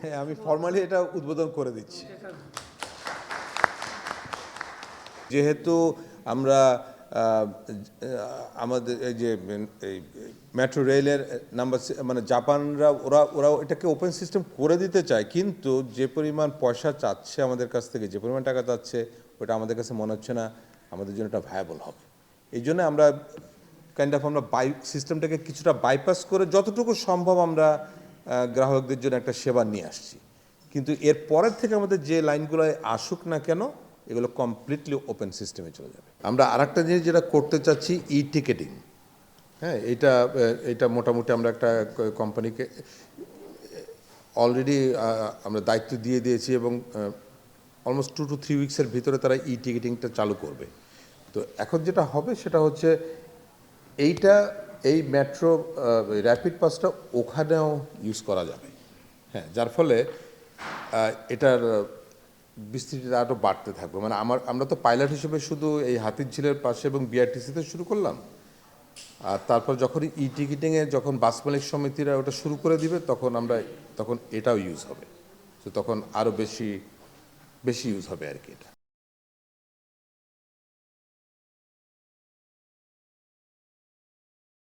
হ্যাঁ, আমি ফর্মালি এটা উদ্বোধন করে দিচ্ছি। যেহেতু আমরা আমাদের এই যে এই মেট্রো রেলের নাম্বার মানে জাপানরা ওরা এটাকে ওপেন সিস্টেম করে দিতে চায়, কিন্তু যে পরিমাণ পয়সা চাচ্ছে আমাদের কাছ থেকে, যে পরিমাণ টাকা চাচ্ছে, ওটা আমাদের কাছে মনে হচ্ছে না আমাদের জন্য এটা ভায়াবল হবে। এই জন্য আমরা আমরা সিস্টেমটাকে কিছুটা বাইপাস করে যতটুকু সম্ভব আমরা গ্রাহকদের জন্য একটা সেবা নিয়ে আসছি। কিন্তু এর পরের থেকে আমাদের যে লাইনগুলো আসুক না কেন, এগুলো কমপ্লিটলি ওপেন সিস্টেমে চলে যাবে। আমরা আরেকটা জিনিস যেটা করতে চাচ্ছি, ই টিকেটিং। হ্যাঁ, এটা মোটামুটি আমরা একটা কোম্পানিকে অলরেডি আমরা দায়িত্ব দিয়ে দিয়েছি এবং অলমোস্ট 2 to 3 উইক্সের ভিতরে তারা ই টিকেটিংটা চালু করবে। তো এখন যেটা হবে সেটা হচ্ছে এই মেট্রো র্যাপিড পাসটা ওখানেও ইউজ করা যাবে। হ্যাঁ, যার ফলে এটার বিস্তৃতিটা আরও বাড়তে থাকবে। মানে আমরা তো পাইলট হিসেবে শুধু এই হাতিরঝিলের পাশে এবং বিআরটিসিতে শুরু করলাম, আর তারপর যখন ই টিকিটিংয়ে যখন বাস মালিক সমিতিরা ওটা শুরু করে দিবে, তখন এটাও ইউজ হবে। তো তখন আরও বেশি ইউজ হবে আর কি এটা।